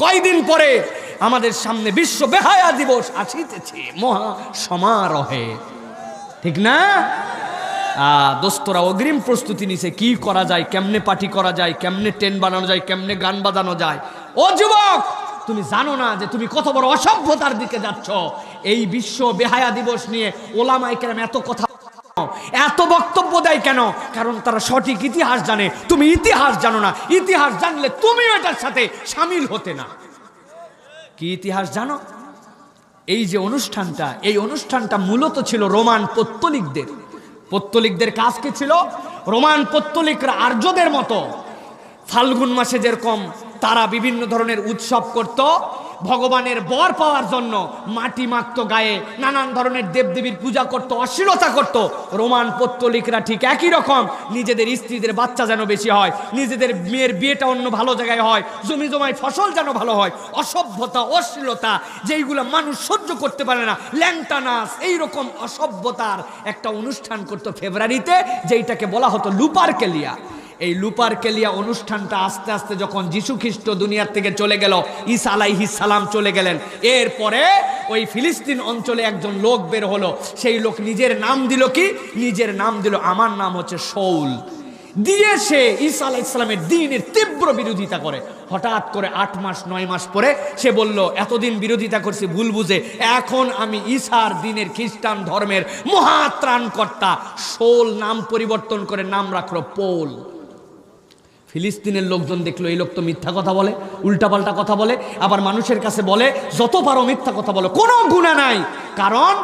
কয়দিন পরে আমাদের সামনে বিশ্ব বেহায়া দিবস আসিতেছে মহা সমারোহে, ঠিক না? দোস্তরা অগ্রিম প্রস্তুতি নিছে, কি করা যায়, কেমনে পার্টি করা যায়, কেমনে টেন্ট বানানো যায়, কেমনে গান বাজানো যায়। ও যুবক, তুমি জানো না যে তুমি কত বড় অসভ্যতার দিকে যাচ্ছ? এই বিশ্ব বেহায়া দিবস নিয়ে ওলামায়ে কেরাম এত কথা, এত বক্তব্য দেয় কেন? কারণ তারা সঠিক ইতিহাস জানে, তুমি ইতিহাস জানো না। ইতিহাস জানলে তুমিও এটার সাথে সামিল হতে না। কি ইতিহাস জানো? এই যে অনুষ্ঠানটা, এই অনুষ্ঠানটা মূলত ছিল রোমান পত্তলিকদের। পত্তলিকদের কাজ কি ছিল? রোমান পত্তলিকরা আর্যদের মতো ফাল্গুন মাসে যেরকম তারা বিভিন্ন ধরনের উৎসব করত, ভগবানের বর পাওয়ার জন্য মাটি মাখত গায়ে, নানান ধরনের দেবদেবীর পূজা করত, অশ্লীলতা করত। রোমান পত্তলিকরা ঠিক একই রকম নিজেদের স্ত্রীদের বাচ্চা যেন বেশি হয়, নিজেদের মেয়ের বিয়েটা অন্য ভালো জায়গায় হয়, জমি জমায় ফসল যেন ভালো হয়, অসভ্যতা অশ্লীলতা যেইগুলো মানুষ সহ্য করতে পারে না, ল্যাংটা নাচ, এইরকম অসভ্যতার একটা অনুষ্ঠান করত ফেব্রুয়ারিতে, যেইটাকে বলা হতো লুপারকেলিয়া। এই লুপারকেলিয়া অনুষ্ঠানটা আস্তে আস্তে যখন যীশু খ্রিস্ট দুনিয়ার থেকে চলে গেল, ঈসা আলাইহিস সালাম চলে গেলেন, এরপরে ওই ফিলিস্তিন অঞ্চলে একজন লোক বের হলো। সেই লোক নিজের নাম দিল কি? নিজের নাম দিল আমার নাম হচ্ছে শাউল। দিয়ে সে ঈসা আলাইহিস সালামের দ্বীনের তীব্র বিরোধিতা করে। হঠাৎ করে 8 মাস 9 মাস পরে সে বলল, এতদিন বিরোধিতা করছি ভুল বুঝে, এখন আমি ঈসার দ্বীনের খ্রিস্টান ধর্মের মহাত্রাণকর্তা। শাউল নাম পরিবর্তন করে নাম রাখলো পৌল। ফিলিস্তিনের লোকজন দেখলো এই লোক তো মিথ্যা কথা বলে, উল্টাপাল্টা কথা বলে, আবার মানুষের কাছে বলে যত পারো মিথ্যা কথা বলো, কোনো গুনাহ নাই। কারণ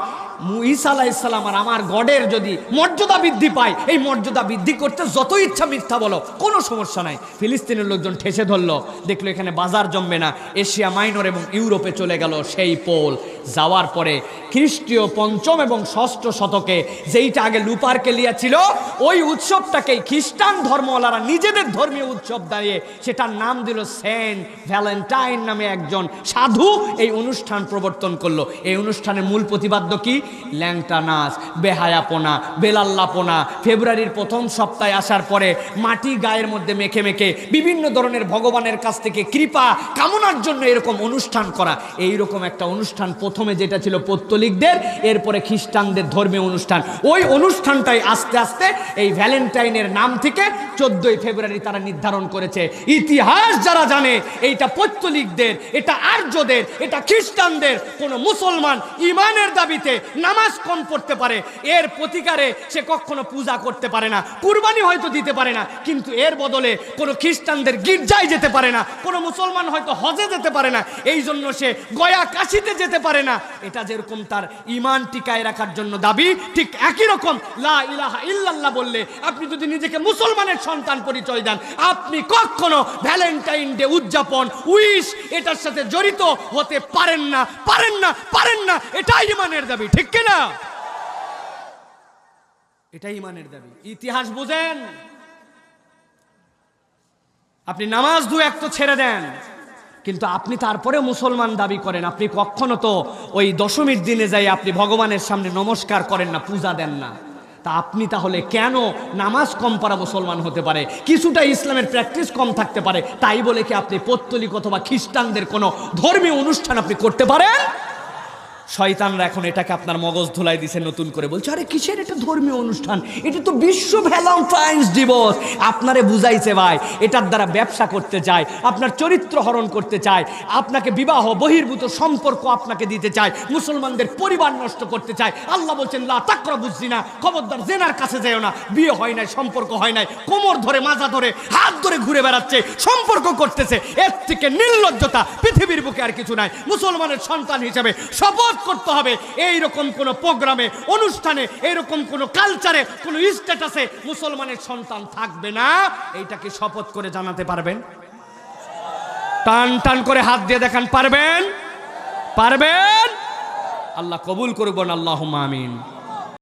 ঈসা আলাইহিস সালাম আর আমার গডের যদি মর্যাদা বৃদ্ধি পায়, এই মর্যাদা বৃদ্ধি করতে যত ইচ্ছা মিথ্যা বলো, কোনো সমস্যা নাই। ফিলিস্তিনের লোকজন ঠেসে ধরলো, দেখলো এখানে বাজার জমবে না, এশিয়া মাইনর এবং ইউরোপে চলে গেল সেই পৌল। যাওয়ার পরে খ্রিস্টীয় 5ম এবং 6ষ্ঠ শতকে যেইটা আগে লুপারকেলিয়া ছিল, ওই উৎসবটাকে খ্রিস্টান ধর্মওয়ালারা নিজেদের ধর্মীয় উৎসব দাঁড়িয়ে সেটার নাম দিল সেন্ট ভ্যালেন্টাইন নামে একজন সাধু এই অনুষ্ঠান প্রবর্তন করলো। এই অনুষ্ঠানের মূল প্রতিপাদ্য কি? ল্যাংটা নাচ, বেহায়াপনা, বেলাল্লাপনা। ফেব্রুয়ারির প্রথম সপ্তাহে আসার পরে মাটি গায়ের মধ্যে মেখে মেখে বিভিন্ন ধরনের ভগবানের কাছ থেকে কৃপা কামনার জন্য এরকম অনুষ্ঠান করা। এইরকম একটা অনুষ্ঠান প্রথমে যেটা ছিল পত্তলিকদের, এরপরে খ্রিস্টানদের ধর্মীয় অনুষ্ঠান। ওই অনুষ্ঠানটাই আস্তে আস্তে এই ভ্যালেন্টাইনের নাম থেকে 14ই ফেব্রুয়ারি তারা নির্ধারণ করেছে। ইতিহাস যারা জানে, এইটা পত্তলিকদের, এটা আর্যদের, এটা খ্রিস্টানদের। কোন মুসলমান ইমানের দাবিতে নামাজ কম পড়তে পারে, এর প্রতিকারে সে কখনো পূজা করতে পারে না, কুরবানি হয়তো দিতে পারে না, কিন্তু এর বদলে কোনো খ্রিস্টানদের গির্জায় যেতে পারে না, কোনো মুসলমান হয়তো হজে যেতে পারে না, এই জন্য সে গয়া কাশিতে যেতে পারে না। এটা যেরকম তার ইমান টিকায় রাখার জন্য দাবি, ঠিক একই রকম লা ইলাহা ইল্লাল্লাহ বললে আপনি যদি নিজেকে মুসলমানের সন্তান পরিচয় দেন, আপনি কখনো ভ্যালেন্টাইন ডে উদযাপন, উইশ, এটার সাথে জড়িত হতে পারেন না, পারেন না, পারেন না। এটাই ইমানের দাবি, ঠিক কিনা? এটাই ইমানের দাবি। ইতিহাস বুঝেন। আপনি নামাজ দু এক তো ছেড়ে দেন, কিন্তু আপনি তারপরে মুসলমান দাবি করেন। আপনি কখনো তো ওই দশমীর দিনে যাই আপনি ভগবানের সামনে নমস্কার করেন না, পূজা দেন না। তা আপনি তাহলে কেন নামাজ কম পড়া মুসলমান হতে পারে, কিছুটা ইসলামের প্র্যাকটিস কম থাকতে পারে, তাই বলে কি আপনি পত্তলিক অথবা খ্রিস্টানদের কোনো ধর্মীয় অনুষ্ঠান আপনি করতে পারেন? শয়তানরা এখন এটাকে আপনার মগজ ধুলাই দিছে, নতুন করে বলছে আরে কিসের এটা ধর্মীয় অনুষ্ঠান, এটা তো বিশ্ব ভ্যালেন্টাইন্স দিবস। আপনারে বুঝাইছে ভাই, এটার দ্বারা ব্যবসা করতে চায়, আপনার চরিত্র হরণ করতে চায়, আপনাকে বিবাহ বহির্ভূত সম্পর্ক আপনাকে দিতে চায়, মুসলমানদের পরিবার নষ্ট করতে চায়। আল্লাহ বলছেন লা তাকরাবুজ জিনা, খবরদার জেনার কাছে যেও না। বিয়ে হয় নাই, সম্পর্ক হয় নাই, কোমর ধরে মাজা ধরে হাত ধরে ঘুরে বেড়াচ্ছে, সম্পর্ক করতেছে। এর থেকে নির্লজ্জতা পৃথিবীর বুকে আর কিছু নাই। মুসলমানের সন্তান হিসেবে শপথ করতে হবে, এইরকম কোন প্রোগ্রামে, অনুষ্ঠানে, এইরকম কোন কালচারে, কোন স্ট্যাটাসে মুসলমানের সন্তান থাকবে না। এইটাকে শপথ করে জানাতে পারবেন? টান টান করে হাত দিয়ে দেখান, পারবেন? পারবেন? আল্লাহ কবুল করবেন, আল্লাহুম্মা আমিন।